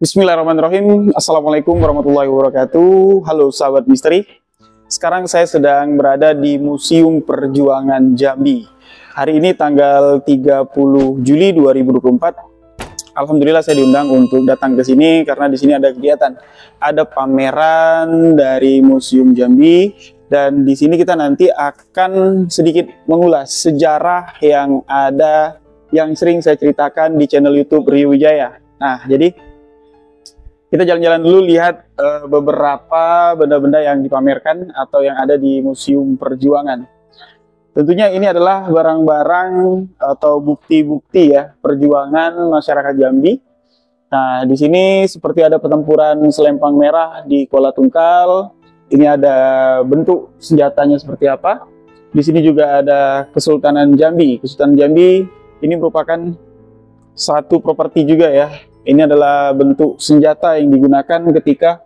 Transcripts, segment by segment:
Bismillahirrahmanirrahim. Assalamualaikum warahmatullahi wabarakatuh. Halo sahabat misteri. Sekarang saya sedang berada di Museum Perjuangan Jambi. Hari ini tanggal 30 Juli 2024. Alhamdulillah saya diundang untuk datang ke sini karena di sini ada kegiatan. Ada pameran dari Museum Jambi dan di sini kita nanti akan sedikit mengulas sejarah yang ada yang sering saya ceritakan di channel YouTube Rio Wijaya. Nah, jadi kita jalan-jalan dulu lihat beberapa benda-benda yang dipamerkan atau yang ada di Museum Perjuangan. Tentunya ini adalah barang-barang atau bukti-bukti ya perjuangan masyarakat Jambi. Nah, di sini seperti ada pertempuran Selempang Merah di Kuala Tungkal. Ini ada bentuk senjatanya seperti apa. Di sini juga ada Kesultanan Jambi. Kesultanan Jambi ini merupakan satu properti juga ya. Ini adalah bentuk senjata yang digunakan ketika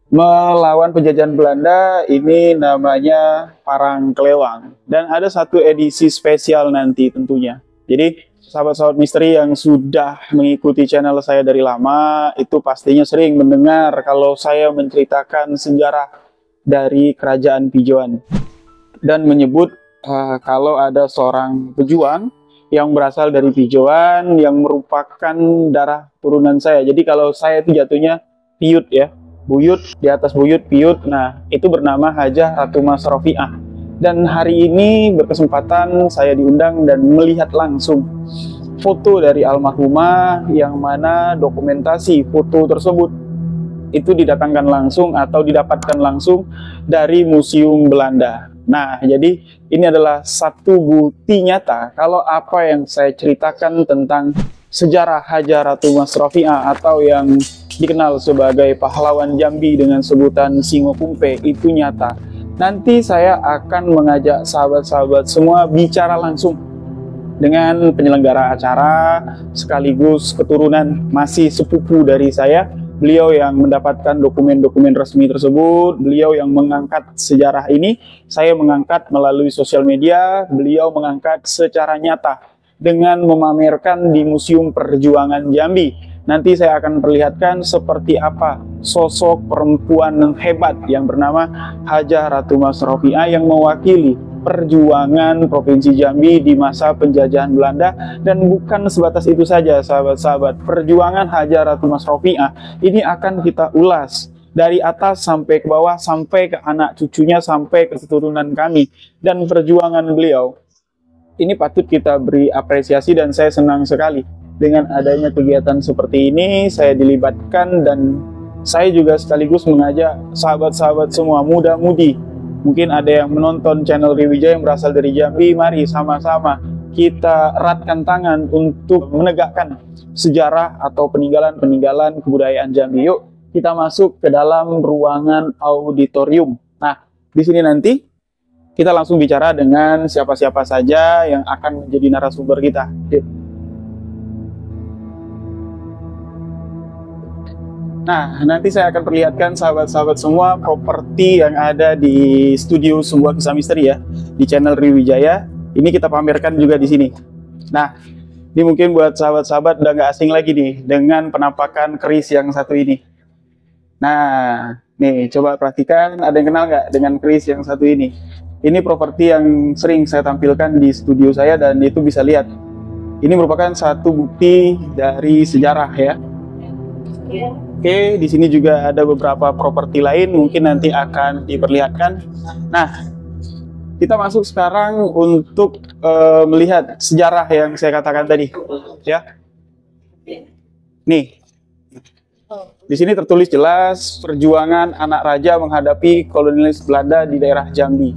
melawan penjajahan Belanda. Ini namanya Parang Kelewang. Dan ada satu edisi spesial nanti tentunya. Jadi sahabat-sahabat misteri yang sudah mengikuti channel saya dari lama, itu pastinya sering mendengar kalau saya menceritakan sejarah dari Kerajaan Pijoan. Dan menyebut kalau ada seorang pejuang yang berasal dari Pijoan yang merupakan darah turunan saya. Jadi kalau saya itu jatuhnya Piut ya, buyut, di atas buyut Piut. Nah, itu bernama Hajah Ratu Mas Rofiah. Dan hari ini berkesempatan saya diundang dan melihat langsung foto dari almarhumah, yang mana dokumentasi foto tersebut itu didatangkan langsung atau didapatkan langsung dari Museum Belanda. Nah, jadi ini adalah satu bukti nyata kalau apa yang saya ceritakan tentang sejarah Hajah Ratu Mas Rofiah atau yang dikenal sebagai pahlawan Jambi dengan sebutan Singo Pumpe itu nyata. Nanti saya akan mengajak sahabat-sahabat semua bicara langsung dengan penyelenggara acara sekaligus keturunan masih sepupu dari saya. Beliau yang mendapatkan dokumen-dokumen resmi tersebut, beliau yang mengangkat sejarah ini, saya mengangkat melalui sosial media, beliau mengangkat secara nyata dengan memamerkan di Museum Perjuangan Jambi. Nanti saya akan perlihatkan seperti apa sosok perempuan hebat yang bernama Hajah Ratu Mas Rofiah yang mewakili perjuangan Provinsi Jambi di masa penjajahan Belanda. Dan bukan sebatas itu saja sahabat-sahabat, perjuangan Hajah Ratu Mas Rofiah ini akan kita ulas dari atas sampai ke bawah, sampai ke anak cucunya, sampai ke keturunan kami. Dan perjuangan beliau ini patut kita beri apresiasi dan saya senang sekali dengan adanya kegiatan seperti ini. Saya dilibatkan dan saya juga sekaligus mengajak sahabat-sahabat semua, muda-mudi. Mungkin ada yang menonton channel Rio Wijaya yang berasal dari Jambi. Mari sama-sama kita eratkan tangan untuk menegakkan sejarah atau peninggalan-peninggalan kebudayaan Jambi. Yuk kita masuk ke dalam ruangan auditorium. Nah, di sini nanti kita langsung bicara dengan siapa-siapa saja yang akan menjadi narasumber kita. Yuk. Nah, nanti saya akan perlihatkan sahabat-sahabat semua properti yang ada di studio Sebuah Kisah Misteri ya, di channel Rio Wijaya. Ini kita pamerkan juga di sini. Nah, ini mungkin buat sahabat-sahabat udah nggak asing lagi nih dengan penampakan keris yang satu ini. Nah, nih coba perhatikan, ada yang kenal nggak dengan keris yang satu ini? Ini properti yang sering saya tampilkan di studio saya dan itu bisa lihat. Ini merupakan satu bukti dari sejarah ya. Oke, di sini juga ada beberapa properti lain, mungkin nanti akan diperlihatkan. Nah, kita masuk sekarang untuk melihat sejarah yang saya katakan tadi, ya. Nih, di sini tertulis jelas perjuangan anak raja menghadapi kolonialis Belanda di daerah Jambi.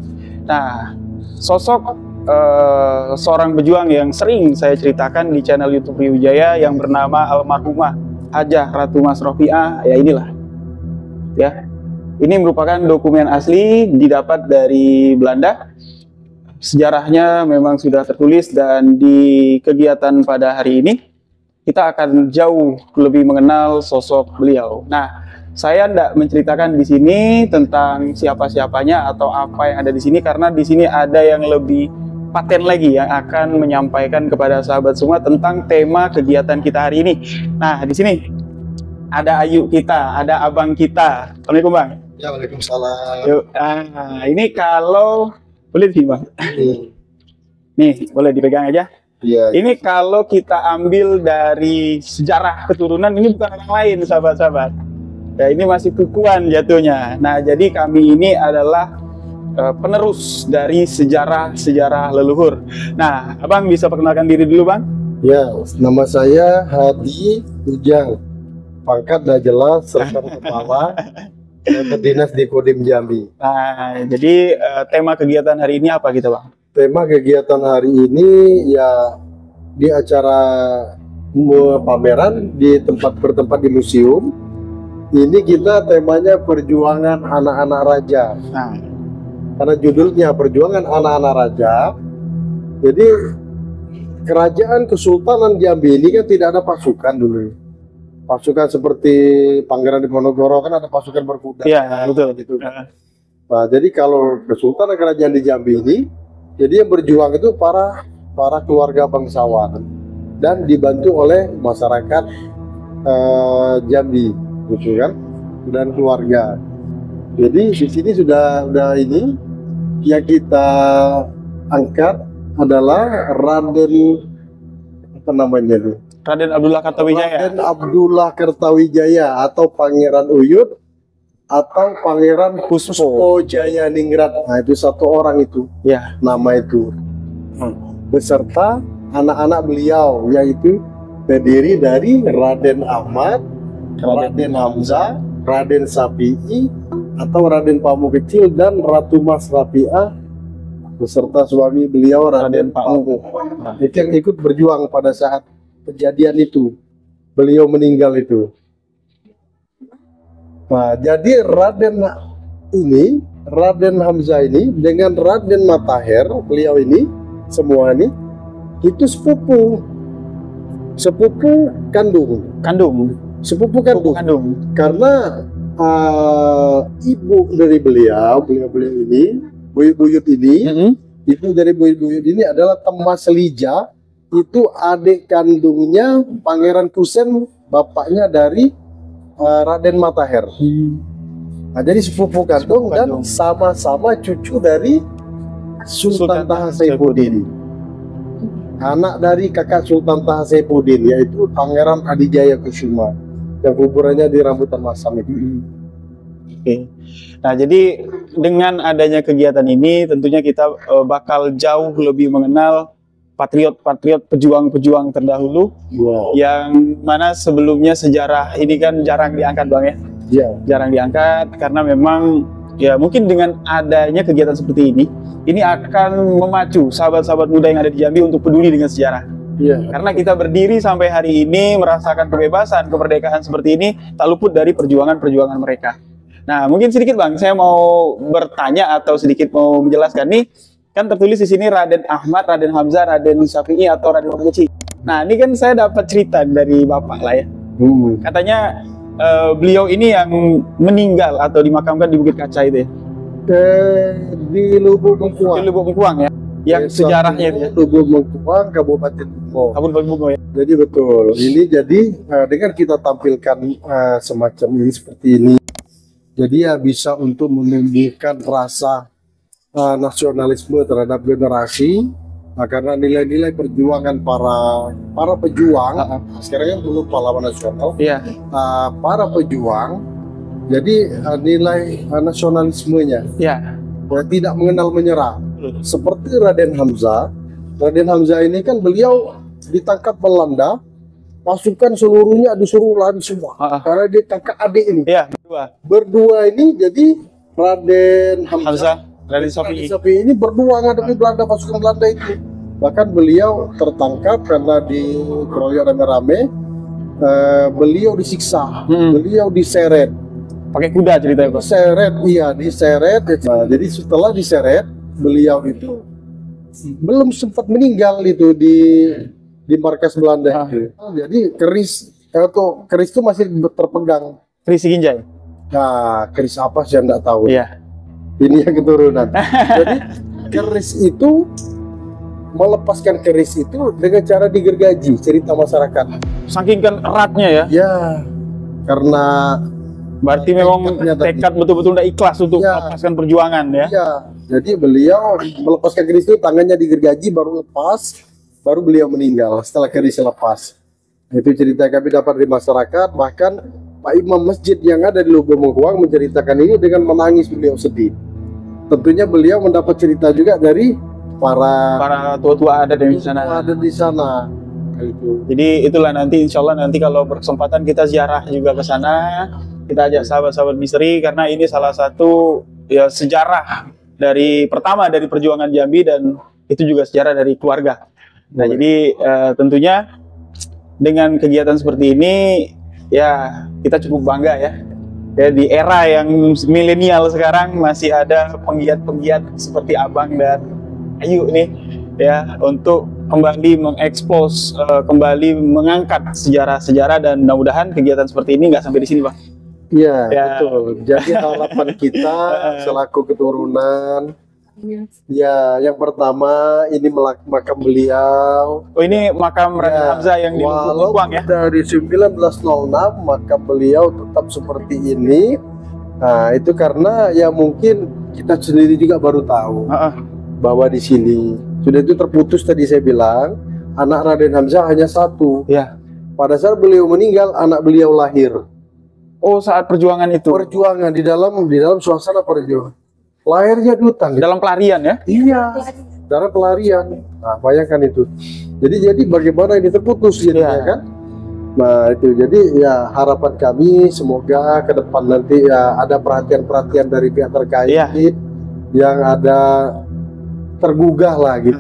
Nah, sosok seorang pejuang yang sering saya ceritakan di channel YouTube Rio Wijaya yang bernama almarhumah Hajah Ratu Mas Rofiah, ya inilah ya. Ini merupakan dokumen asli didapat dari Belanda. Sejarahnya memang sudah tertulis dan di kegiatan pada hari ini kita akan jauh lebih mengenal sosok beliau. Nah, saya tidak menceritakan di sini tentang siapa-siapanya atau apa yang ada di sini karena di sini ada yang lebih Paten lagi yang akan menyampaikan kepada sahabat semua tentang tema kegiatan kita hari ini. Nah, di sini ada Ayu kita, ada abang kita. Assalamualaikum Bang. Ya, waalaikumsalam. Yuk, ini kalau boleh sih Bang. Nih, boleh dipegang aja. Iya. Ini kalau kita ambil dari sejarah keturunan, ini bukan orang lain, sahabat-sahabat. Ya, ini masih kukuan jatuhnya. Nah, jadi kami ini adalah penerus dari sejarah leluhur. Nah, Abang bisa perkenalkan diri dulu, Bang? Ya, nama saya Hadi Ujang. Pangkat dah jelas, serta kepala berdinas di Kodim Jambi. Nah, jadi tema kegiatan hari ini apa kita, Bang? Tema kegiatan hari ini ya di acara pameran di tempat bertempat di museum. Ini kita temanya perjuangan anak-anak raja. Nah, Karena judulnya perjuangan anak-anak raja. Jadi kerajaan Kesultanan Jambi ini kan tidak ada pasukan dulu. Pasukan seperti Pangeran Diponegoro kan ada pasukan berkuda. iya, betul. Gitu. Nah, jadi kalau Kesultanan Kerajaan di Jambi ini, jadi yang berjuang itu para keluarga bangsawan dan dibantu oleh masyarakat Jambi, gitu kan, dan keluarga. Jadi di sini sudah ini yang kita angkat adalah Raden apa namanya itu? Raden Abdullah Kartawijaya. Raden Abdullah Kartawijaya atau Pangeran Uyut atau Pangeran Puspo Jayaningrat. Nah, itu satu orang itu. Ya. Nama itu. Beserta anak-anak beliau, yaitu terdiri dari Raden Ahmad, Raden Hamzah, Raden Sapi'i atau Raden Pamukecil dan Ratu Mas Rapiah beserta suami beliau Raden Pamu. Itu yang ikut berjuang pada saat kejadian itu, beliau meninggal itu. Nah, jadi Raden Hamzah ini dengan Raden Matahir, beliau ini semua ini itu sepupu kandung. Sepupu kandung. Karena ibu dari beliau ini, buyut ini, ibu dari buyut ini adalah Temas Lija, itu adik kandungnya Pangeran Kusen, bapaknya dari Raden Matahir. Nah, jadi sepupu kandung dan sama-sama cucu dari Sultan Taha Saifuddin. Anak dari kakak Sultan Taha Saifuddin, yaitu Pangeran Adijaya Kusuma, yang kuburannya di Rambutan Masam itu. Oke. Nah, jadi dengan adanya kegiatan ini tentunya kita bakal jauh lebih mengenal patriot-patriot, pejuang-pejuang terdahulu. Wow. Yang mana sebelumnya sejarah ini kan jarang diangkat, Bang ya. Ya. Jarang diangkat karena memang ya mungkin dengan adanya kegiatan seperti ini akan memacu sahabat-sahabat muda yang ada di Jambi untuk peduli dengan sejarah. Iya. Karena kita berdiri sampai hari ini merasakan kebebasan, kemerdekaan seperti ini tak luput dari perjuangan-perjuangan mereka. Nah, mungkin sedikit Bang, saya mau bertanya atau sedikit mau menjelaskan nih, kan tertulis di sini Raden Ahmad, Raden Hamzah, Raden Safi'i atau Raden Pamukecil. Nah, ini kan saya dapat cerita dari Bapak lah ya. Katanya beliau ini yang meninggal atau dimakamkan di Bukit Kaca itu ya. Di Lubuk Mengkuang. Di Lubuk Mengkuang ya. Yang sejarahnya itu ya. Lubuk Mengkuang, Kabupaten Bungo. Kabupaten Bungo ya. Jadi betul. Ini jadi dengan kita tampilkan semacam ini seperti ini. Jadi ya bisa untuk menumbuhkan rasa nasionalisme terhadap generasi. Nah, karena nilai-nilai perjuangan para pejuang, sekarang kan belum pahlawan nasional. Iya. Para pejuang, jadi nilai nasionalismenya. Iya. Tidak mengenal menyerah. Seperti Raden Hamzah. Raden Hamzah ini kan beliau ditangkap Belanda, pasukan seluruhnya disuruh lari semua. Karena dia kakak adik ini. Iya, berdua ini jadi Raden Hamzah, Raden Safi'i ini berdua menghadapi Belanda, pasukan Belanda itu. Bahkan beliau tertangkap karena dikeroyok rame-rame. Beliau disiksa, beliau diseret. Pakai kuda ceritanya, Pak. Diseret. Nah, jadi setelah diseret, beliau itu belum sempat meninggal itu di markas Belanda. Jadi keris itu masih terpegang. Keris Ginjai. Nah, keris apa saya enggak tahu. Iya. Ini yang keturunan. Jadi keris itu melepaskan keris itu dengan cara digergaji, cerita masyarakat. Saking kan eratnya ya. Ya, karena Berarti memang tekadnya tadi. tekad betul-betul udah ikhlas untuk Ya. melepaskan perjuangan ya. Ya, jadi beliau melepaskan keris itu tangannya digergaji baru lepas, baru beliau meninggal setelah keris lepas. Itu cerita yang kami dapat dari masyarakat. Bahkan Pak Imam masjid yang ada di Lubuk Mengkuang menceritakan ini dengan menangis, beliau sedih. Tentunya beliau mendapat cerita juga dari para Tua-tua ada di sana. ada di sana. Itu. Jadi itulah nanti insya Allah nanti kalau berkesempatan kita ziarah juga ke sana, kita ajak sahabat-sahabat misteri karena ini salah satu ya sejarah dari pertama dari perjuangan Jambi dan itu juga sejarah dari keluarga. Nah jadi tentunya dengan kegiatan seperti ini ya kita cukup bangga ya. Ya di era yang milenial sekarang masih ada penggiat-penggiat seperti Abang dan Ayu nih ya untuk kembali mengekspos, kembali mengangkat sejarah-sejarah dan mudah-mudahan kegiatan seperti ini nggak sampai di sini, Bang. Iya, Ya. betul. Jadi harapan kita selaku keturunan, ya yang pertama ini makam beliau. Oh ini makam Raden Hamzah yang di Lubuk Lingkuang ya? Dari 1906 makam beliau tetap seperti ini. Nah, itu karena ya mungkin kita sendiri juga baru tahu bahwa di sini sudah itu terputus tadi saya bilang anak Raden Hamzah hanya satu. Ya. Pada saat beliau meninggal anak beliau lahir. Oh saat perjuangan itu? Perjuangan di dalam suasana perjuangan. Lahirnya dutan. Dalam pelarian ya? Iya. Dalam pelarian. Nah, bayangkan itu. Jadi bagaimana ini terputus jadinya kan? Nah itu jadi ya harapan kami semoga ke depan nanti ya ada perhatian-perhatian dari pihak terkait yang ada tergugah lah gitu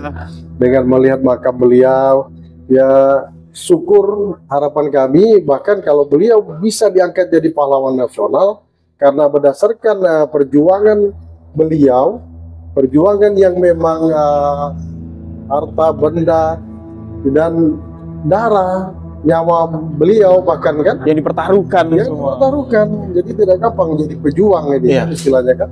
dengan melihat makam beliau. Ya syukur harapan kami bahkan kalau beliau bisa diangkat jadi pahlawan nasional karena berdasarkan perjuangan beliau, perjuangan yang memang harta benda dan darah nyawa beliau bahkan kan yang dipertaruhkan jadi tidak gampang jadi pejuang ini istilahnya kan.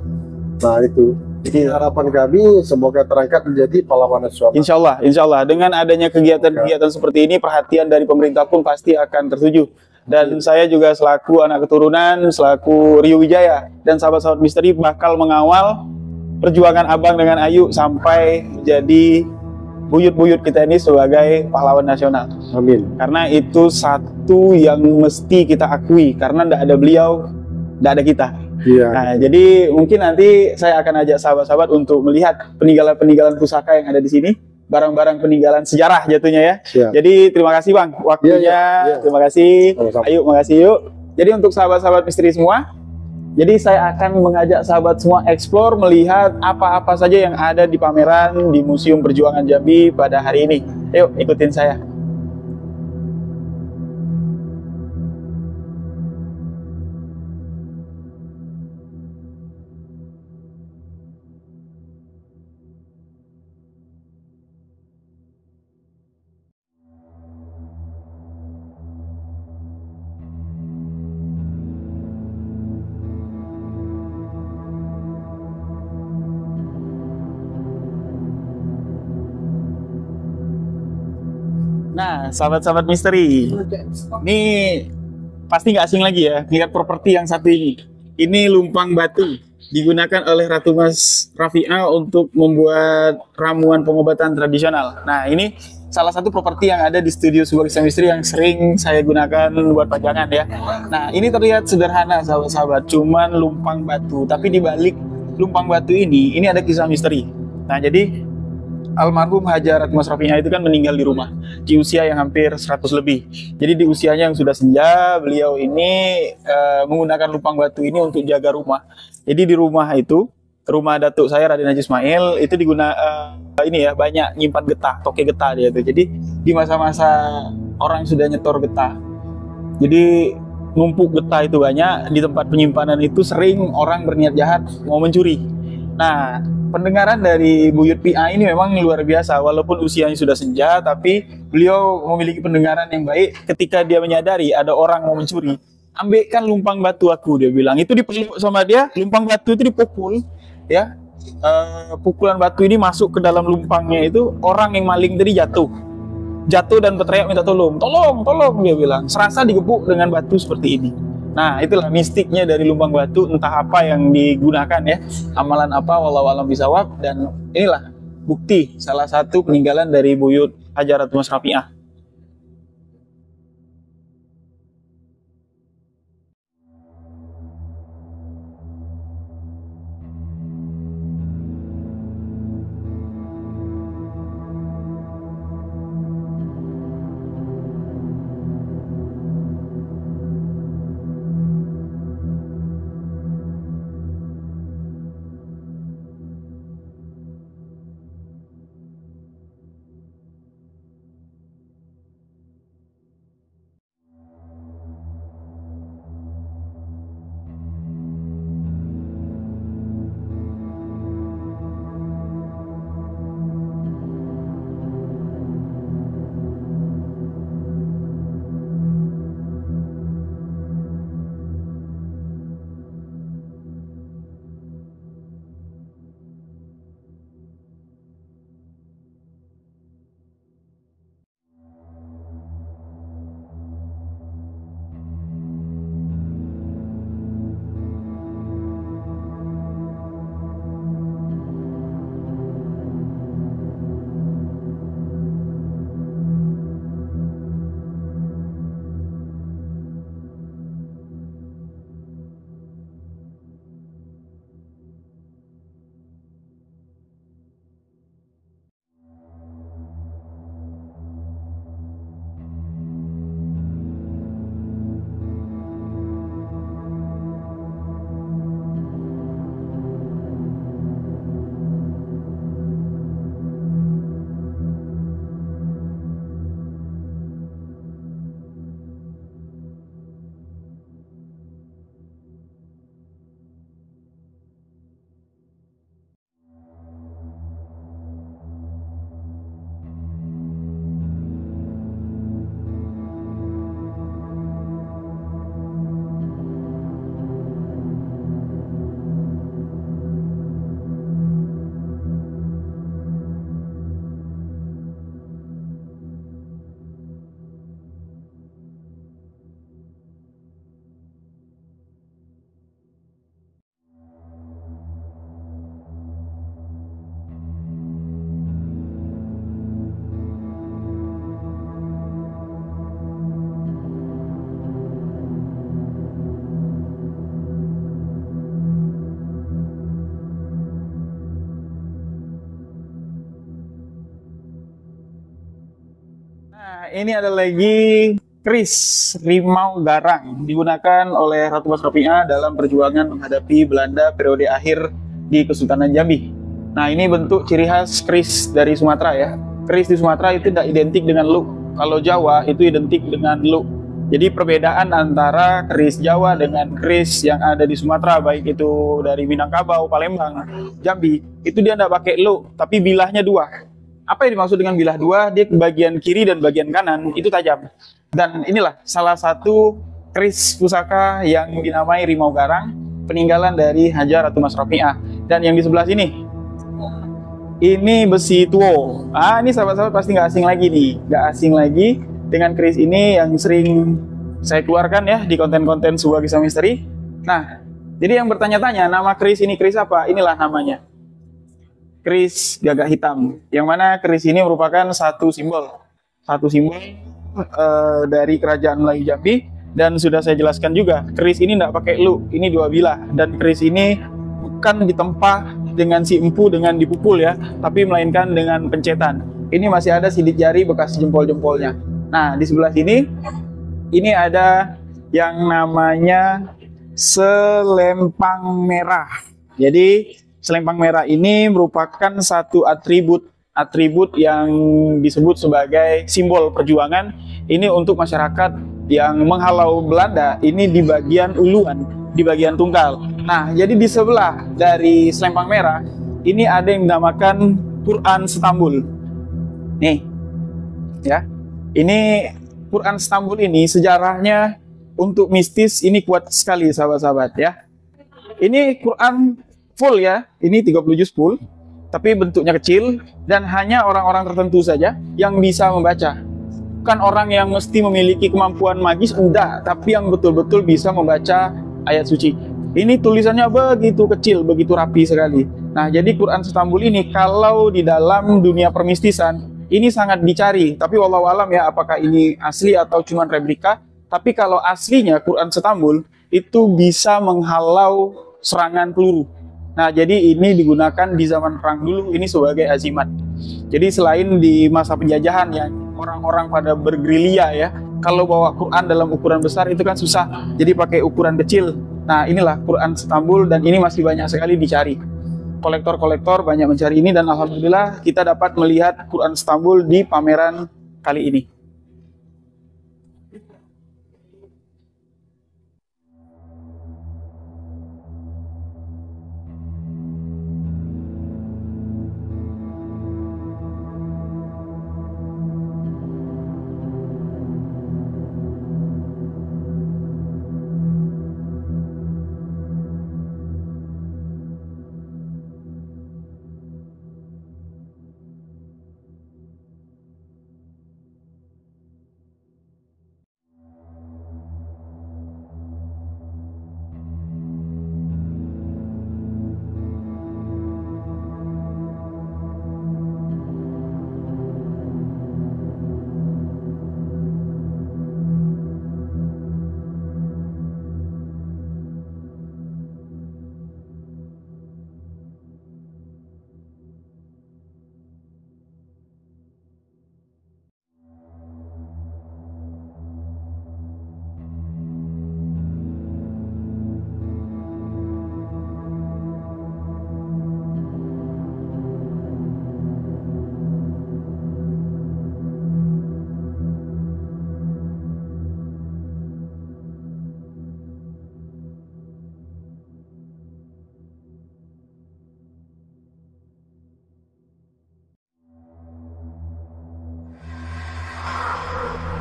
Nah itu jadi harapan kami semoga terangkat menjadi pahlawan nasional. Insya Allah dengan adanya kegiatan-kegiatan seperti ini perhatian dari pemerintah pun pasti akan tertuju. Dan saya juga selaku anak keturunan, selaku Rio Wijaya dan sahabat-sahabat misteri bakal mengawal perjuangan Abang dengan Ayu sampai menjadi buyut-buyut kita ini sebagai pahlawan nasional. Amin. Karena itu satu yang mesti kita akui karena tidak ada beliau, tidak ada kita. Iya. Nah, jadi mungkin nanti saya akan ajak sahabat-sahabat untuk melihat peninggalan-peninggalan pusaka yang ada di sini, barang-barang peninggalan sejarah jatuhnya ya. Siap. Jadi terima kasih Bang waktunya, terima kasih. Sama-sama. Ayo, makasih yuk. Jadi untuk sahabat-sahabat misteri semua, jadi saya akan mengajak sahabat semua explore melihat apa-apa saja yang ada di pameran di Museum Perjuangan Jambi pada hari ini. Yuk ikutin saya. Nah, sahabat-sahabat misteri, ini pasti nggak asing lagi ya, lihat properti yang satu ini. Ini lumpang batu, digunakan oleh Ratu Mas Rafi'a untuk membuat ramuan pengobatan tradisional. Nah, ini salah satu properti yang ada di studio sebuah kisah misteri yang sering saya gunakan buat pajangan ya. Nah, ini terlihat sederhana sahabat-sahabat, cuman lumpang batu. Tapi di balik lumpang batu ini ada kisah misteri. Nah, jadi almarhum Haja Ratu Mas Rafi'a itu kan meninggal di rumah di usia yang hampir 100 lebih. Jadi di usianya yang sudah senja, beliau ini menggunakan lumpang batu ini untuk jaga rumah. Jadi di rumah itu, rumah datuk saya Raden Haji Ismail itu ini ya banyak nyimpan getah, toke getah dia itu. Jadi di masa-masa orang sudah nyetor getah, jadi numpuk getah itu banyak di tempat penyimpanan itu sering orang berniat jahat mau mencuri. Nah, pendengaran dari Buyut PA ini memang luar biasa. Walaupun usianya sudah senja, tapi beliau memiliki pendengaran yang baik. Ketika dia menyadari ada orang mau mencuri, ambilkan lumpang batu aku, dia bilang. Itu dipeluk sama dia, lumpang batu itu dipukul, ya, pukulan batu ini masuk ke dalam lumpangnya itu, orang yang maling tadi jatuh dan berteriak minta tolong, tolong, dia bilang, serasa digepuk dengan batu seperti ini. Nah, itulah mistiknya dari lumpang batu, entah apa yang digunakan ya, amalan apa, wallahu a'lam bishawab. Dan inilah bukti salah satu peninggalan dari buyut Hajaratu Mas Rafi'ah. Nah, ini ada lagi keris rimau garang digunakan oleh Ratu Mas Rafi'ah dalam perjuangan menghadapi Belanda periode akhir di Kesultanan Jambi. Nah, ini bentuk ciri khas keris dari Sumatera ya. Keris di Sumatera itu tidak identik dengan luk. Kalau Jawa itu identik dengan luk. Jadi perbedaan antara keris Jawa dengan keris yang ada di Sumatera, baik itu dari Minangkabau, Palembang, Jambi, itu dia tidak pakai luk, tapi bilahnya dua. Apa yang dimaksud dengan bilah dua? Dia bagian kiri dan bagian kanan itu tajam. Dan inilah salah satu keris pusaka yang dinamai rimau garang, peninggalan dari Hajaratu Mas Rafi'ah. Dan yang di sebelah sini, ini besi tuo. Ini sahabat-sahabat pasti nggak asing lagi nih, nggak asing lagi dengan keris ini yang sering saya keluarkan ya di konten-konten sebuah kisah misteri. Nah, jadi yang bertanya-tanya, nama keris ini keris apa? Inilah namanya. Keris gagak hitam, yang mana keris ini merupakan satu simbol dari kerajaan Melayu Jambi. Dan sudah saya jelaskan juga, keris ini tidak pakai lu, ini dua bilah, dan keris ini bukan ditempa dengan si empu dengan dipukul ya, tapi melainkan dengan pencetan. Ini masih ada sidik jari bekas jempol-jempolnya. Nah, di sebelah sini ini ada yang namanya selempang merah. Jadi selempang merah ini merupakan satu atribut yang disebut sebagai simbol perjuangan. Ini untuk masyarakat yang menghalau Belanda, ini di bagian uluan, di bagian tunggal. Nah, jadi di sebelah dari selempang merah, ini ada yang dinamakan Quran Stambul. Nih, ya. Ini Quran Stambul ini sejarahnya untuk mistis ini kuat sekali sahabat-sahabat ya. Ini Quran full ya, ini 30 juz full, tapi bentuknya kecil dan hanya orang-orang tertentu saja yang bisa membaca. Bukan orang yang mesti memiliki kemampuan magis, enggak, tapi yang betul-betul bisa membaca ayat suci. Ini tulisannya begitu kecil, begitu rapi sekali. Nah, jadi Quran Istanbul ini kalau di dalam dunia permistisan ini sangat dicari, tapi wallahu alam ya apakah ini asli atau cuma replika. Tapi kalau aslinya Quran Istanbul itu bisa menghalau serangan peluru. Nah, jadi ini digunakan di zaman perang dulu ini sebagai azimat. Jadi selain di masa penjajahan ya orang-orang pada bergerilya ya, kalau bawa Quran dalam ukuran besar itu kan susah. Jadi pakai ukuran kecil. Nah, inilah Quran Istanbul dan ini masih banyak sekali dicari. Kolektor-kolektor banyak mencari ini dan alhamdulillah kita dapat melihat Quran Istanbul di pameran kali ini.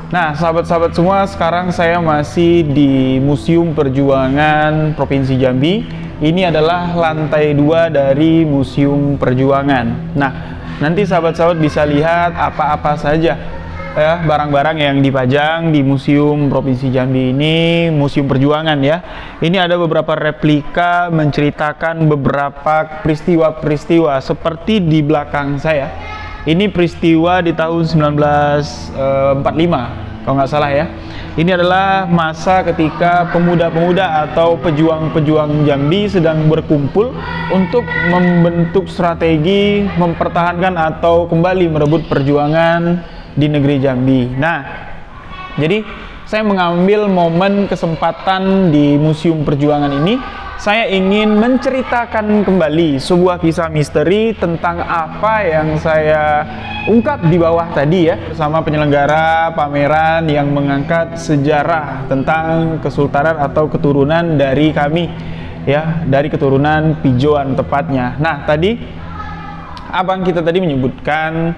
Nah, sahabat-sahabat semua, sekarang saya masih di Museum Perjuangan Provinsi Jambi. Ini adalah lantai 2 dari Museum Perjuangan. Nah, nanti sahabat-sahabat bisa lihat apa-apa saja ya barang-barang yang dipajang di Museum Provinsi Jambi ini, Museum Perjuangan ya. Ini ada beberapa replika menceritakan beberapa peristiwa-peristiwa seperti di belakang saya. Ini peristiwa di tahun 1945 kalau nggak salah ya. Ini adalah masa ketika pemuda-pemuda atau pejuang-pejuang Jambi sedang berkumpul untuk membentuk strategi mempertahankan atau kembali merebut perjuangan di negeri Jambi. Nah, jadi saya mengambil momen kesempatan di Museum Perjuangan ini. Saya ingin menceritakan kembali sebuah kisah misteri tentang apa yang saya ungkap di bawah tadi ya, bersama penyelenggara pameran yang mengangkat sejarah tentang kesultanan atau keturunan dari kami ya, dari keturunan Pijoan tepatnya. Nah, tadi abang kita tadi menyebutkan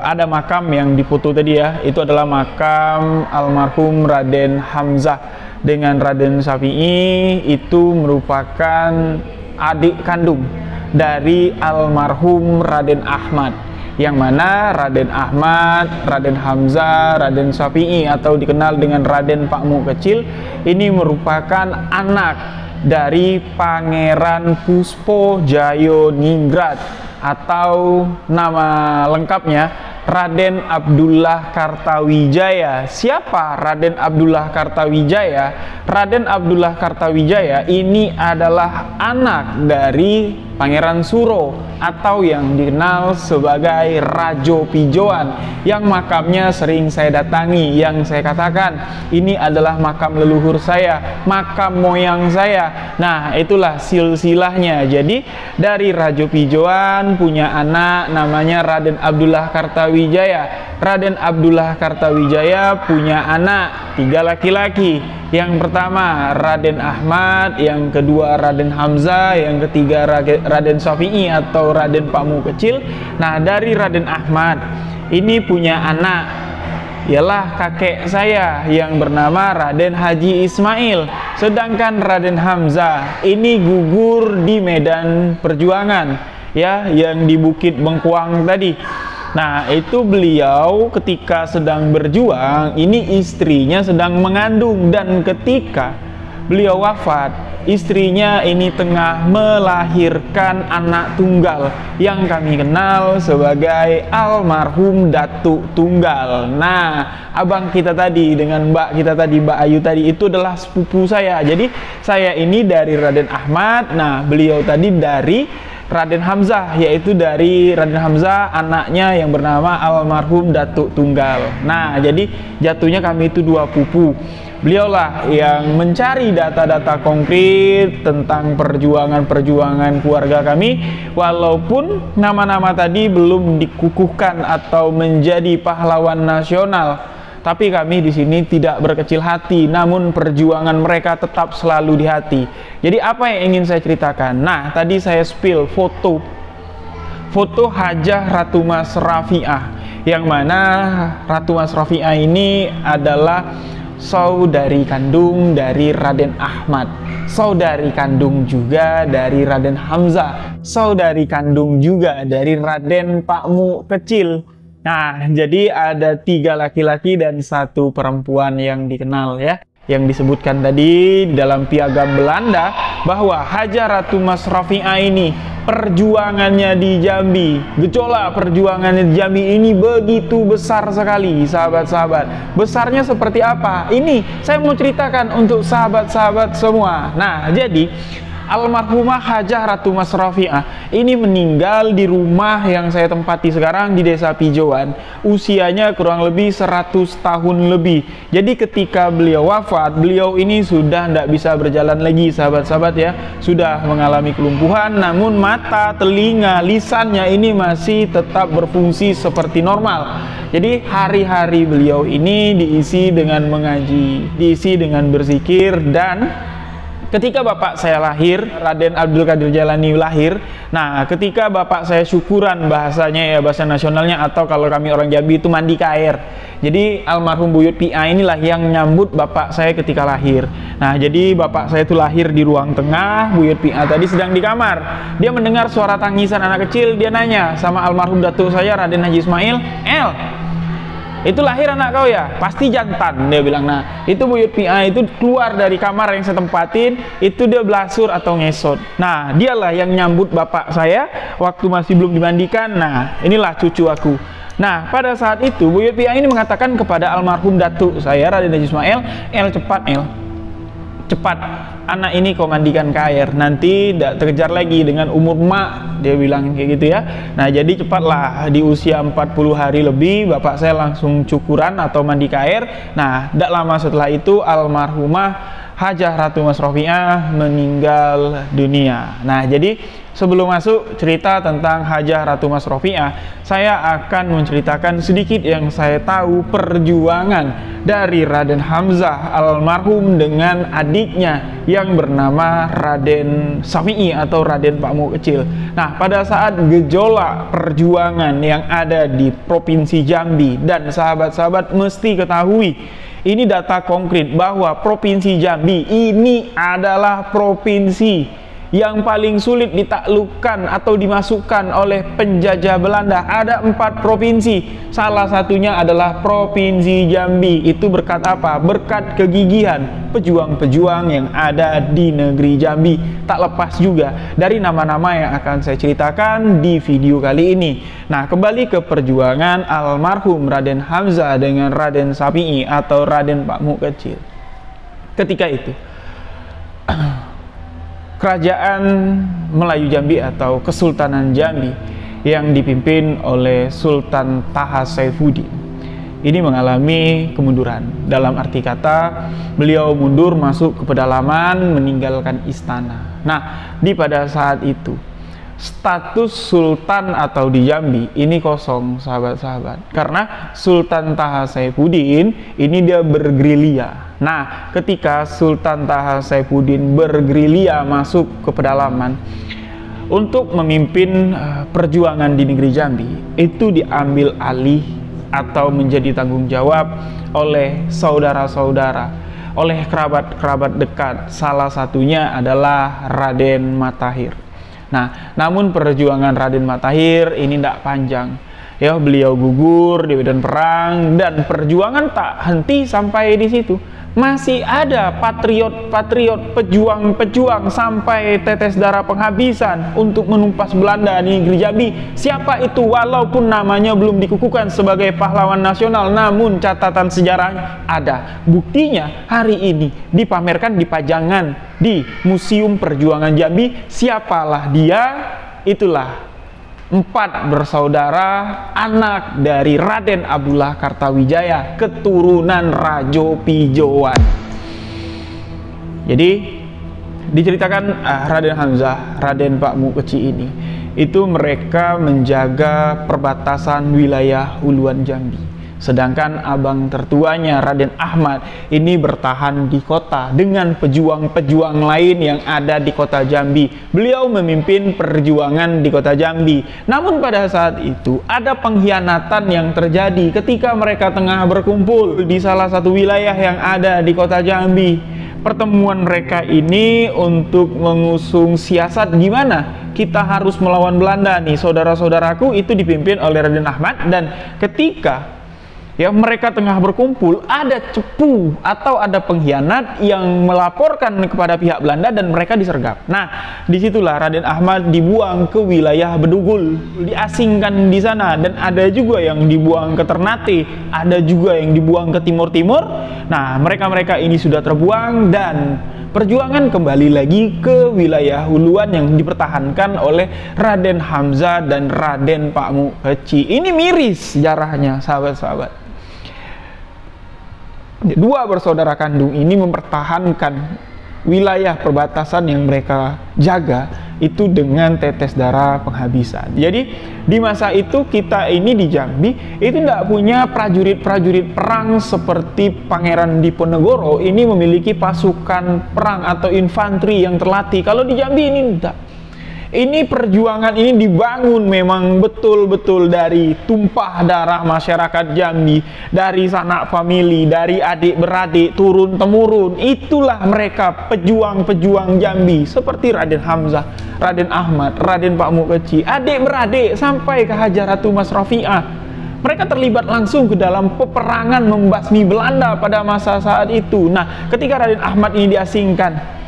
ada makam yang dipoto tadi ya, itu adalah makam almarhum Raden Hamzah dengan Raden Syafi'i. Itu merupakan adik kandung dari almarhum Raden Ahmad, yang mana Raden Ahmad, Raden Hamzah, Raden Syafi'i atau dikenal dengan Raden Pakmu Kecil ini merupakan anak dari Pangeran Puspo Jayoningrat atau nama lengkapnya Raden Abdullah Kartawijaya. Siapa Raden Abdullah Kartawijaya? Raden Abdullah Kartawijaya ini adalah anak dari Pangeran Suro atau yang dikenal sebagai Rajo Pijoan, yang makamnya sering saya datangi, yang saya katakan ini adalah makam leluhur saya, makam moyang saya. Nah, itulah silsilahnya. Jadi dari Rajo Pijoan punya anak namanya Raden Abdullah Kartawijaya. Raden Abdullah Kartawijaya punya anak 3 laki-laki. Yang pertama Raden Ahmad, yang kedua Raden Hamzah, yang ketiga Raden Syafi'i atau Raden Pakmu Kecil. Nah, dari Raden Ahmad ini punya anak ialah kakek saya yang bernama Raden Haji Ismail. Sedangkan Raden Hamzah ini gugur di medan perjuangan, ya, yang di Bukit Bengkuang tadi. Nah, itu beliau ketika sedang berjuang, ini istrinya sedang mengandung, dan ketika beliau wafat, istrinya ini tengah melahirkan anak tunggal yang kami kenal sebagai almarhum Datuk Tunggal. Nah, abang kita tadi dengan mbak kita tadi, Mbak Ayu tadi, itu adalah sepupu saya. Jadi saya ini dari Raden Ahmad, nah beliau tadi dari Raden Hamzah, yaitu dari Raden Hamzah anaknya yang bernama almarhum Datuk Tunggal. Nah, jadi jatuhnya kami itu dua pupu. Beliaulah yang mencari data-data konkret tentang perjuangan-perjuangan keluarga kami, walaupun nama-nama tadi belum dikukuhkan atau menjadi pahlawan nasional. Tapi kami di sini tidak berkecil hati, namun perjuangan mereka tetap selalu di hati. Jadi apa yang ingin saya ceritakan? Nah, tadi saya spill foto Hajah Ratu Mas Rafiah, yang mana Ratu Mas Rafiah ini adalah saudari kandung dari Raden Ahmad, saudari kandung juga dari Raden Hamzah, saudari kandung juga dari Raden Pakmu Kecil. Nah, jadi ada 3 laki-laki dan 1 perempuan yang dikenal, ya, yang disebutkan tadi dalam piagam Belanda bahwa Hajah Ratu Mas Rafiah ini perjuangannya di Jambi, gejolak perjuangannya di Jambi ini begitu besar sekali, sahabat-sahabat. Besarnya seperti apa? Ini saya mau ceritakan untuk sahabat-sahabat semua. Nah, jadi almarhumah Hajah Ratu Mas Rafiah ini meninggal di rumah yang saya tempati sekarang di Desa Pijauan. Usianya kurang lebih 100 tahun lebih. Jadi ketika beliau wafat, beliau ini sudah tidak bisa berjalan lagi, sahabat-sahabat, ya. Sudah mengalami kelumpuhan, namun mata, telinga, lisannya ini masih tetap berfungsi seperti normal. Jadi hari-hari beliau ini diisi dengan mengaji, diisi dengan berzikir, dan ketika bapak saya lahir, Raden Abdul Qadir Jalani lahir. Nah, ketika bapak saya syukuran, bahasanya, ya, bahasa nasionalnya, atau kalau kami orang Jambi itu mandi ke air. Jadi almarhum Buyut Pia inilah yang nyambut bapak saya ketika lahir. Nah, jadi bapak saya itu lahir di ruang tengah, Buyut Pia tadi sedang di kamar. Dia mendengar suara tangisan anak kecil, dia nanya sama almarhum datuk saya Raden Haji Ismail, itu lahir anak kau ya? Pasti jantan, dia bilang. Nah, itu Buyut Pia itu keluar dari kamar yang saya tempatin, itu dia belasur atau ngesot. Nah, dialah yang nyambut bapak saya waktu masih belum dimandikan. Nah, inilah cucu aku. Nah, pada saat itu Buyut Pia ini mengatakan kepada almarhum datuk saya Raden Haji Ismail, cepat anak ini kau mandikan ke air, nanti tidak terkejar lagi dengan umur mak, dia bilang kayak gitu, ya. Nah, jadi cepatlah, di usia 40 hari lebih bapak saya langsung cukuran atau mandi ke air. Nah, tidak lama setelah itu almarhumah Hajah Ratu Mas Rafiah meninggal dunia. Nah, jadi sebelum masuk cerita tentang Hajah Ratu Mas Rafiah, saya akan menceritakan sedikit yang saya tahu perjuangan dari Raden Hamzah almarhum dengan adiknya yang bernama Raden Safi'i atau Raden Pakmu Kecil. Nah, pada saat gejolak perjuangan yang ada di Provinsi Jambi, dan sahabat-sahabat mesti ketahui, ini data konkret bahwa Provinsi Jambi ini adalah provinsi yang paling sulit ditaklukkan atau dimasukkan oleh penjajah Belanda. Ada 4 provinsi, salah satunya adalah Provinsi Jambi. Itu berkat apa? Berkat kegigihan pejuang-pejuang yang ada di negeri Jambi. Tak lepas juga dari nama-nama yang akan saya ceritakan di video kali ini. Nah, kembali ke perjuangan almarhum Raden Hamzah dengan Raden Safi'i atau Raden Pakmu Kecil. Ketika itu Kerajaan Melayu Jambi atau Kesultanan Jambi yang dipimpin oleh Sultan Taha Saifuddin ini mengalami kemunduran. Dalam arti kata, beliau mundur masuk ke pedalaman, meninggalkan istana. Nah, pada saat itu status sultan atau di Jambi ini kosong, sahabat-sahabat, karena Sultan Taha Saifuddin ini dia bergerilya. Nah, ketika Sultan Taha Saifuddin bergerilya masuk ke pedalaman untuk memimpin perjuangan di negeri Jambi, itu diambil alih atau menjadi tanggung jawab oleh saudara-saudara, oleh kerabat-kerabat dekat. Salah satunya adalah Raden Matahir. Nah, namun perjuangan Raden Matahir ini tidak panjang. Ya, beliau gugur di medan perang dan perjuangan tak henti sampai di situ. Masih ada patriot-patriot, pejuang-pejuang sampai tetes darah penghabisan untuk menumpas Belanda di negeri Jambi. Siapa itu? Walaupun namanya belum dikukuhkan sebagai pahlawan nasional, namun catatan sejarahnya ada. Buktinya hari ini dipamerkan di pajangan di Museum Perjuangan Jambi. Siapalah dia? Itulah 4 bersaudara anak dari Raden Abdullah Kartawijaya, keturunan Rajo Pijoan. Jadi diceritakan Raden Hamzah, Raden Pak Mu Keci ini, itu mereka menjaga perbatasan wilayah Huluan Jambi. Sedangkan abang tertuanya Raden Ahmad ini bertahan di kota dengan pejuang-pejuang lain yang ada di kota Jambi. Beliau memimpin perjuangan di kota Jambi. Namun pada saat itu ada pengkhianatan yang terjadi ketika mereka tengah berkumpul di salah satu wilayah yang ada di kota Jambi. Pertemuan mereka ini untuk mengusung siasat gimana kita harus melawan Belanda nih, saudara-saudaraku. Itu dipimpin oleh Raden Ahmad, dan ketika mereka tengah berkumpul, ada cepu atau ada pengkhianat yang melaporkan kepada pihak Belanda dan mereka disergap. Nah, disitulah Raden Ahmad dibuang ke wilayah Bedugul, diasingkan di sana, dan ada juga yang dibuang ke Ternate, ada juga yang dibuang ke timur-timur. Nah, mereka-mereka ini sudah terbuang dan perjuangan kembali lagi ke wilayah Huluan yang dipertahankan oleh Raden Hamzah dan Raden Pak Mu Keci. Ini miris sejarahnya, sahabat-sahabat. Dua bersaudara kandung ini mempertahankan wilayah perbatasan yang mereka jaga itu dengan tetes darah penghabisan. Jadi di masa itu kita ini di Jambi itu tidak punya prajurit-prajurit perang seperti Pangeran Diponegoro ini memiliki pasukan perang atau infanteri yang terlatih. Kalau di Jambi ini tidak. Ini perjuangan ini dibangun memang betul-betul dari tumpah darah masyarakat Jambi, dari sanak famili, dari adik-beradik, turun-temurun. Itulah mereka pejuang-pejuang Jambi seperti Raden Hamzah, Raden Ahmad, Raden Pak Mu Keci, adik-beradik sampai ke Hajar Ratu Mas Rafi'ah. Mereka terlibat langsung ke dalam peperangan membasmi Belanda pada masa saat itu. Nah, ketika Raden Ahmad ini diasingkan,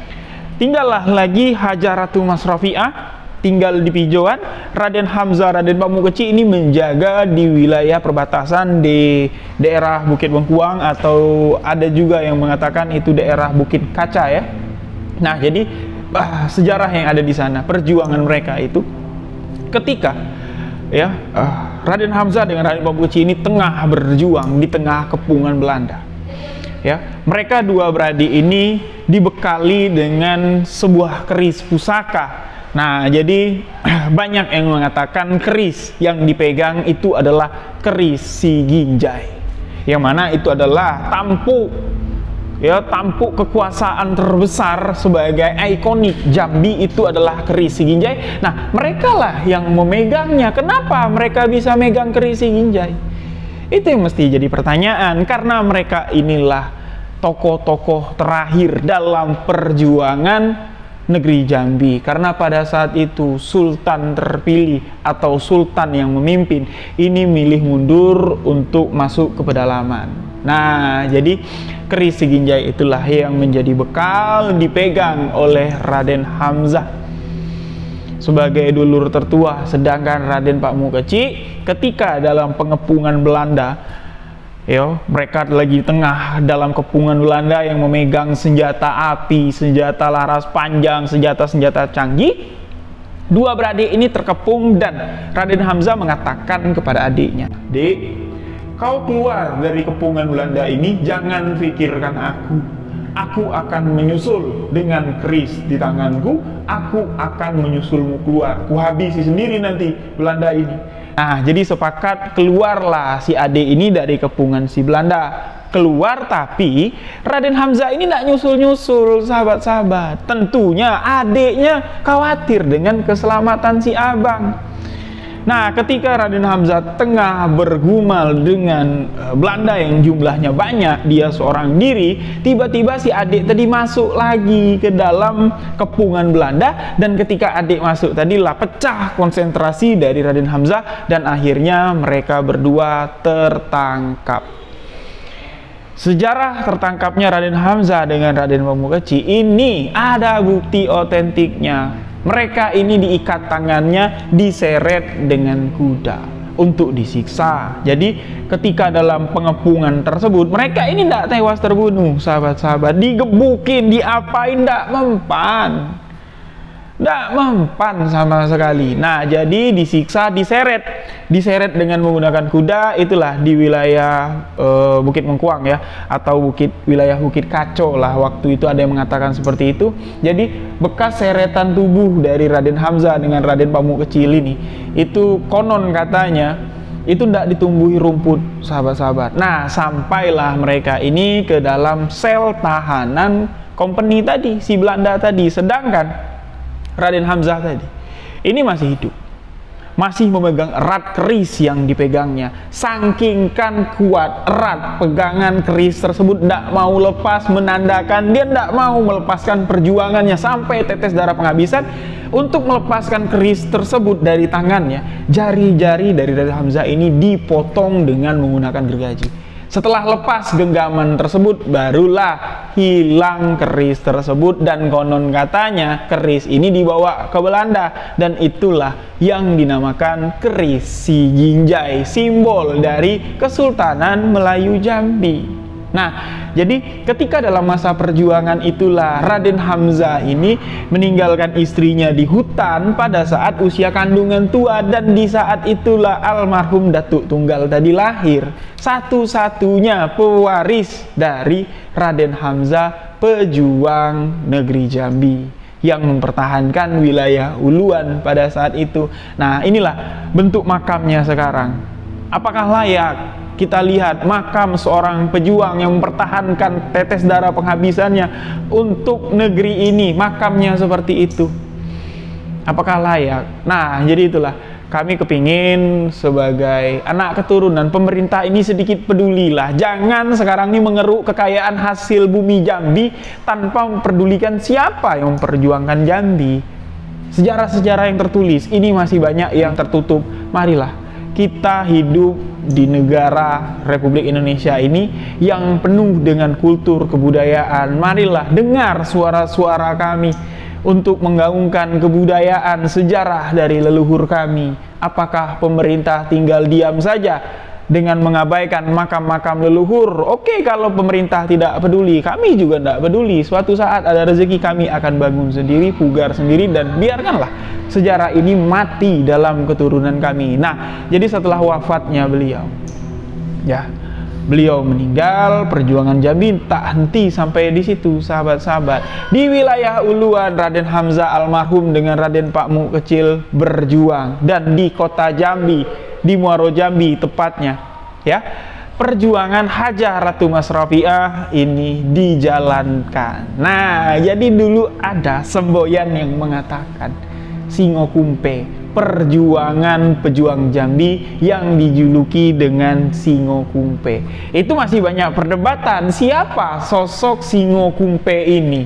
tinggallah lagi Hajar Ratu Mas Rafi'ah, tinggal di Pijoan. Raden Hamzah, Raden Pak Mu Keci ini menjaga di wilayah perbatasan di daerah Bukit Bengkuang, atau ada juga yang mengatakan itu daerah Bukit Kaca ya. Nah, jadi sejarah yang ada di sana, perjuangan mereka itu ketika Raden Hamzah dengan Raden Pak Mu Keci ini tengah berjuang di tengah kepungan Belanda. Ya, mereka dua beradik ini dibekali dengan sebuah keris pusaka. Nah, jadi banyak yang mengatakan keris yang dipegang itu adalah keris Si Ginjai, yang mana itu adalah tampuk kekuasaan terbesar sebagai ikonik Jambi, itu adalah keris Si Ginjai. Nah, mereka lah yang memegangnya. Kenapa mereka bisa megang keris Si Ginjai? Itu yang mesti jadi pertanyaan, karena mereka inilah tokoh-tokoh terakhir dalam perjuangan negeri Jambi. Karena pada saat itu Sultan terpilih atau Sultan yang memimpin ini milih mundur untuk masuk ke pedalaman. Nah, jadi keris Si Ginjai itulah yang menjadi bekal dipegang oleh Raden Hamzah sebagai dulur tertua. Sedangkan Raden Pak Mu Keci ketika dalam pengepungan Belanda, mereka lagi tengah dalam kepungan Belanda yang memegang senjata api, senjata laras panjang, senjata-senjata canggih. Dua beradik ini terkepung dan Raden Hamzah mengatakan kepada adiknya, "Dek, kau keluar dari kepungan Belanda ini, jangan pikirkan aku. Aku akan menyusul dengan keris di tanganku, aku akan menyusulmu keluar. Ku habisi sendiri nanti Belanda ini." Nah, jadi sepakat keluarlah si adik ini dari kepungan si Belanda. Keluar, tapi Raden Hamzah ini tidak nyusul-nyusul, sahabat-sahabat. Tentunya adiknya khawatir dengan keselamatan si abang. Nah, ketika Raden Hamzah tengah bergumul dengan Belanda yang jumlahnya banyak, dia seorang diri, tiba-tiba si adik tadi masuk lagi ke dalam kepungan Belanda, dan ketika adik masuk tadilah pecah konsentrasi dari Raden Hamzah dan akhirnya mereka berdua tertangkap. Sejarah tertangkapnya Raden Hamzah dengan Raden Pamukeci ini ada bukti otentiknya. Mereka ini diikat tangannya, diseret dengan kuda untuk disiksa. Jadi ketika dalam pengepungan tersebut, mereka ini tidak tewas terbunuh, sahabat-sahabat. Digebukin, diapain, tidak mempan. Tidak mempan sama sekali. Nah, jadi disiksa, diseret dengan menggunakan kuda. Itulah di wilayah Bukit Mengkuang ya, atau wilayah Bukit Kaco lah. Waktu itu ada yang mengatakan seperti itu. Jadi bekas seretan tubuh dari Raden Hamzah dengan Raden Pamukeci ini, itu konon katanya itu tidak ditumbuhi rumput, sahabat-sahabat. Nah, sampailah mereka ini ke dalam sel tahanan company tadi, si Belanda tadi. Sedangkan Raden Hamzah tadi ini masih hidup, masih memegang erat keris yang dipegangnya. Saking kan kuat erat pegangan keris tersebut, tidak mau lepas, menandakan dia tidak mau melepaskan perjuangannya sampai tetes darah penghabisan. Untuk melepaskan keris tersebut dari tangannya, jari-jari dari Raden Hamzah ini dipotong dengan menggunakan gergaji. Setelah lepas genggaman tersebut, barulah hilang keris tersebut, dan konon katanya keris ini dibawa ke Belanda, dan itulah yang dinamakan keris Si Jinjai, simbol dari Kesultanan Melayu Jambi. Nah, jadi ketika dalam masa perjuangan itulah Raden Hamzah ini meninggalkan istrinya di hutan pada saat usia kandungan tua, dan di saat itulah almarhum Datuk Tunggal tadi lahir, satu-satunya pewaris dari Raden Hamzah, pejuang negeri Jambi yang mempertahankan wilayah Uluan pada saat itu. Nah, inilah bentuk makamnya sekarang. Apakah layak kita lihat makam seorang pejuang yang mempertahankan tetes darah penghabisannya untuk negeri ini, makamnya seperti itu? Apakah layak? Nah, jadi itulah kami kepingin sebagai anak keturunan pemerintah ini sedikit pedulilah. Jangan sekarang ini mengeruk kekayaan hasil bumi Jambi tanpa memperdulikan siapa yang memperjuangkan Jambi. Sejarah-sejarah yang tertulis ini masih banyak yang tertutup. Marilah kita hidup di negara Republik Indonesia ini yang penuh dengan kultur kebudayaan. Marilah dengar suara-suara kami untuk menggaungkan kebudayaan sejarah dari leluhur kami. Apakah pemerintah tinggal diam saja dengan mengabaikan makam-makam leluhur? Oke, kalau pemerintah tidak peduli, kami juga tidak peduli. Suatu saat ada rezeki, kami akan bangun sendiri, pugar sendiri, dan biarkanlah sejarah ini mati dalam keturunan kami. Nah, jadi setelah wafatnya beliau, ya, beliau meninggal, perjuangan Jambi tak henti sampai di situ, sahabat-sahabat. Di wilayah Uluan, Raden Hamzah almarhum dengan Raden Pamukeci berjuang, dan di kota Jambi, di Muaro Jambi tepatnya, ya, perjuangan Hajah Ratu Mas Rafiah ini dijalankan. Nah, jadi dulu ada semboyan yang mengatakan Singo Kumpe, perjuangan pejuang Jambi yang dijuluki dengan Singo Kumpe. Itu masih banyak perdebatan siapa sosok Singo Kumpe ini.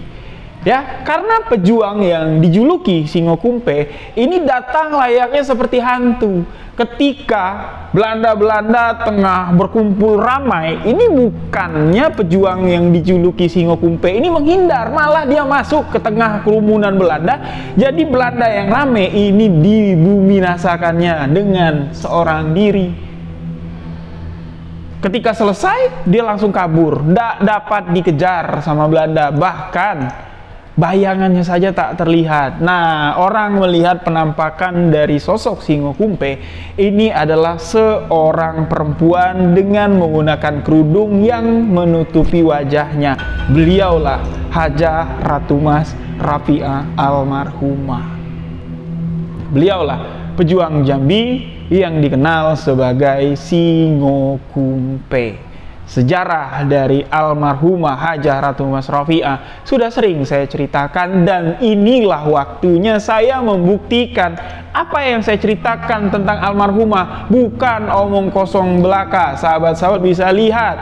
Ya, karena pejuang yang dijuluki Singo Kumpe ini datang layaknya seperti hantu. Ketika Belanda-Belanda tengah berkumpul ramai, ini bukannya pejuang yang dijuluki Singo Kumpe ini menghindar, malah dia masuk ke tengah kerumunan Belanda. Jadi Belanda yang ramai ini dibinasakannya dengan seorang diri. Ketika selesai, dia langsung kabur, tidak dapat dikejar sama Belanda, bahkan bayangannya saja tak terlihat. Nah, orang melihat penampakan dari sosok Singo Kumpe ini adalah seorang perempuan dengan menggunakan kerudung yang menutupi wajahnya. Beliaulah Hajah Ratu Mas Rafiah almarhumah. Beliaulah pejuang Jambi yang dikenal sebagai Singo Kumpe. sejarah dari almarhumah Hajah Ratu Mas Rafi'ah sudah sering saya ceritakan, dan inilah waktunya saya membuktikan apa yang saya ceritakan tentang almarhumah bukan omong kosong belaka. Sahabat-sahabat bisa lihat,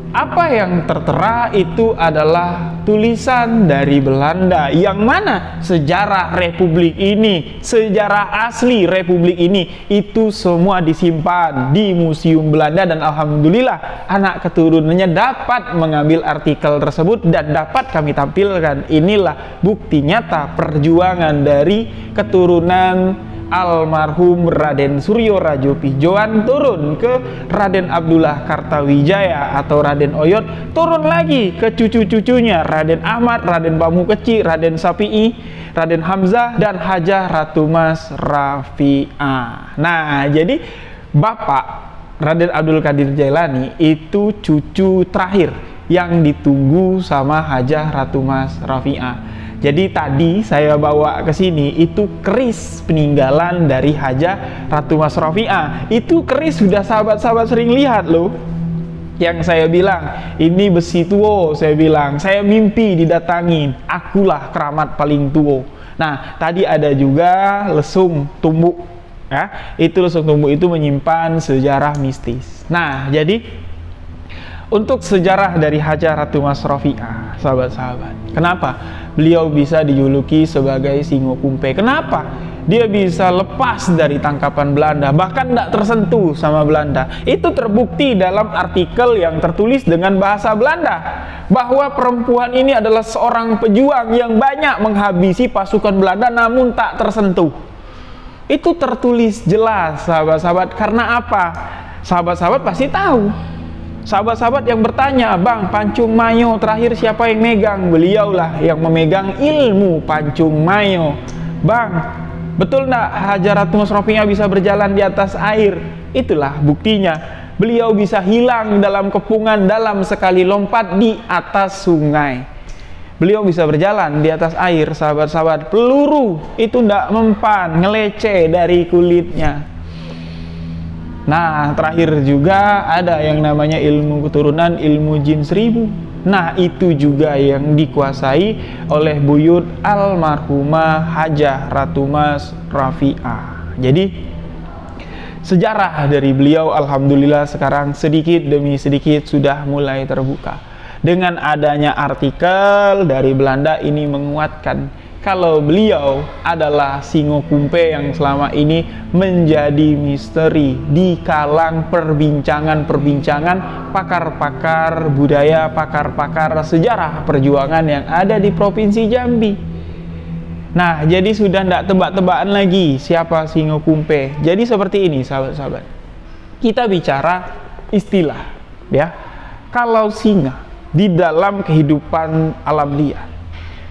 apa yang tertera itu adalah tulisan dari Belanda, yang mana sejarah Republik ini, sejarah asli Republik ini, itu semua disimpan di Museum Belanda. Dan alhamdulillah anak keturunannya dapat mengambil artikel tersebut dan dapat kami tampilkan. Inilah bukti nyata perjuangan dari keturunan almarhum Raden Suryo Rajo Pijoan turun ke Raden Abdullah Kartawijaya atau Raden Oyod, turun lagi ke cucu-cucunya Raden Ahmad, Raden Pamukeci, Raden Sapi'i, Raden Hamzah, dan Hajah Ratu Mas Rafi'ah. Nah, jadi Bapak Raden Abdul Qadir Jailani itu cucu terakhir yang ditunggu sama Hajah Ratu Mas Rafi'ah. Jadi tadi saya bawa ke sini itu keris peninggalan dari Hajah Ratu Mas Rafi'ah. Itu keris sudah sahabat-sahabat sering lihat loh. Yang saya bilang, ini besi tua, saya bilang, saya mimpi didatangin, akulah keramat paling tua. Nah, tadi ada juga lesung tumbuk. Ya, itu lesung tumbuk itu menyimpan sejarah mistis. Nah, jadi untuk sejarah dari Hajah Ratu Mas Rafi'ah, sahabat-sahabat, kenapa beliau bisa dijuluki sebagai Singo Kumpe? Kenapa dia bisa lepas dari tangkapan Belanda, bahkan tidak tersentuh sama Belanda? Itu terbukti dalam artikel yang tertulis dengan bahasa Belanda, bahwa perempuan ini adalah seorang pejuang yang banyak menghabisi pasukan Belanda namun tak tersentuh. Itu tertulis jelas, sahabat-sahabat. Karena apa? Sahabat-sahabat pasti tahu. Sahabat-sahabat yang bertanya, Bang, Pancung Mayo terakhir siapa yang megang? Beliaulah yang memegang ilmu Pancung Mayo. Bang, betul nggak Hajah Ratu Mas Rafi'ah bisa berjalan di atas air? Itulah buktinya. Beliau bisa hilang dalam kepungan dalam sekali lompat di atas sungai. Beliau bisa berjalan di atas air, sahabat-sahabat. Peluru itu nggak mempan, ngelece dari kulitnya. Nah, terakhir juga ada yang namanya ilmu keturunan, ilmu jin 1000. Nah, itu juga yang dikuasai oleh buyut almarhumah Hajah Ratu Mas Rafi'ah. Jadi, sejarah dari beliau alhamdulillah sekarang sedikit demi sedikit sudah mulai terbuka. Dengan adanya artikel dari Belanda ini menguatkan kalau beliau adalah Singo Kumpe yang selama ini menjadi misteri di kalang perbincangan-perbincangan pakar-pakar budaya, pakar-pakar sejarah perjuangan yang ada di Provinsi Jambi. Nah, jadi sudah tidak tebak-tebakan lagi siapa Singo Kumpe. Jadi seperti ini, sahabat-sahabat. Kita bicara istilah, ya. Kalau singa di dalam kehidupan alam liar,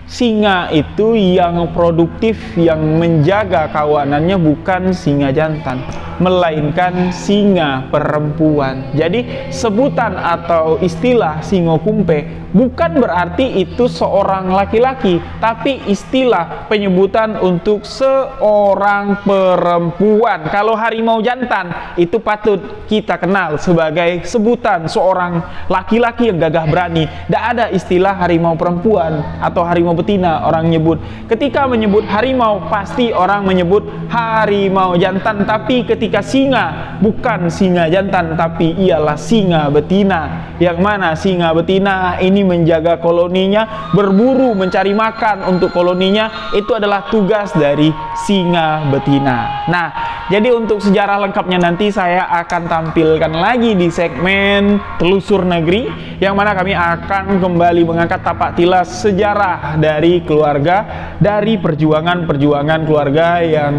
singa itu yang produktif, yang menjaga kawanannya bukan singa jantan, melainkan singa perempuan. Jadi sebutan atau istilah Singo Kumpe bukan berarti itu seorang laki-laki, tapi istilah penyebutan untuk seorang perempuan. Kalau harimau jantan itu patut kita kenal sebagai sebutan seorang laki-laki yang gagah berani. Tidak ada istilah harimau perempuan atau harimau betina orang nyebut. Ketika menyebut harimau pasti orang menyebut harimau jantan, tapi ketika singa bukan singa jantan tapi ialah singa betina. Yang mana singa betina ini menjaga koloninya, berburu mencari makan untuk koloninya, itu adalah tugas dari singa betina. Nah, jadi untuk sejarah lengkapnya nanti saya akan tampilkan lagi di segmen Telusur Negeri, yang mana kami akan kembali mengangkat tapak tilas sejarah dari keluarga, dari perjuangan-perjuangan keluarga yang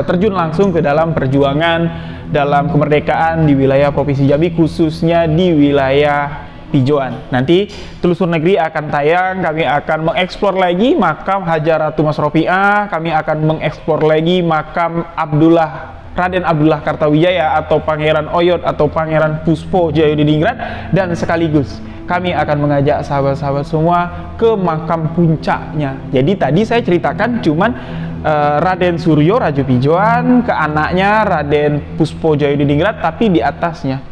terjun langsung ke dalam perjuangan dalam kemerdekaan di wilayah Provinsi Jambi, khususnya di wilayah Pijoan. Nanti Telusur Negeri akan tayang, kami akan mengeksplor lagi makam Hajah Ratu Mas Rafi'ah, kami akan mengeksplor lagi makam Raden Abdullah Kartawijaya atau Pangeran Oyod atau Pangeran Puspo Jayodiningrat, dan sekaligus kami akan mengajak sahabat-sahabat semua ke makam puncaknya. Jadi tadi saya ceritakan cuman Raden Suryo Rajo Pijoan ke anaknya Raden Puspo Jayodiningrat, tapi di atasnya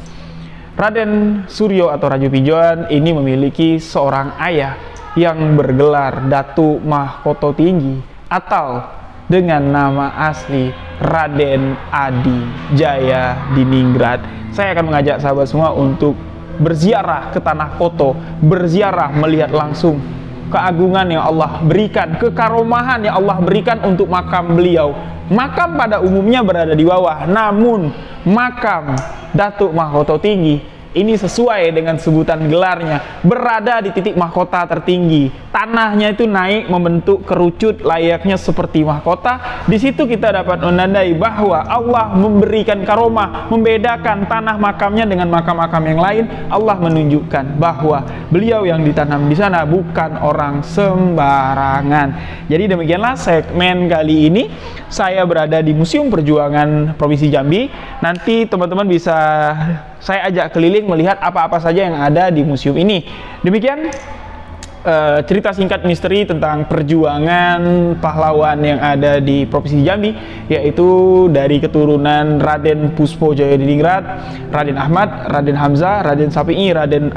Raden Suryo atau Rajo Pijoan ini memiliki seorang ayah yang bergelar Datu Mahkota Tinggi atau dengan nama asli Raden Adi Jaya Diningrat. Saya akan mengajak sahabat semua untuk berziarah ke Tanah Koto, berziarah melihat langsung keagungan yang Allah berikan, kekaromahan yang Allah berikan untuk makam beliau. Makam pada umumnya berada di bawah, namun makam Datuk Mahkota Tinggi ini sesuai dengan sebutan gelarnya, berada di titik mahkota tertinggi. Tanahnya itu naik membentuk kerucut layaknya seperti mahkota. Di situ kita dapat menandai bahwa Allah memberikan karomah, membedakan tanah makamnya dengan makam-makam yang lain. Allah menunjukkan bahwa beliau yang ditanam di sana bukan orang sembarangan. Jadi demikianlah segmen kali ini. Saya berada di Museum Perjuangan Provinsi Jambi. Nanti teman-teman bisa saya ajak keliling melihat apa-apa saja yang ada di museum ini. Demikian cerita singkat misteri tentang perjuangan pahlawan yang ada di Provinsi Jambi, yaitu dari keturunan Raden Puspo Jaya Diningrat, Raden Ahmad, Raden Hamzah, Raden Sapi'i, Raden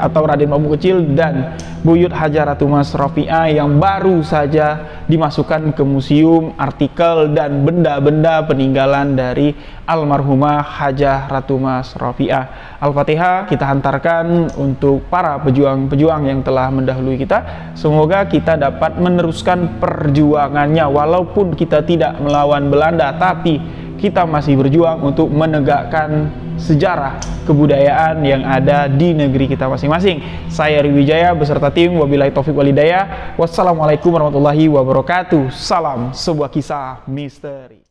Bambu Kecil, dan Buyut Hajah Ratu Mas Rofiah yang baru saja dimasukkan ke museum artikel dan benda-benda peninggalan dari almarhumah Hajah Ratu Mas Rofiah. Al-Fatihah kita hantarkan untuk para pejuang-pejuang yang telah mendahului kita. Semoga kita dapat meneruskan perjuangannya walaupun kita tidak melawan Belanda, tapi kita masih berjuang untuk menegakkan sejarah kebudayaan yang ada di negeri kita masing-masing. Saya Ri Wijaya beserta tim, wabillahi taufik walhidayah. Wassalamualaikum warahmatullahi wabarakatuh. Salam sebuah kisah misteri.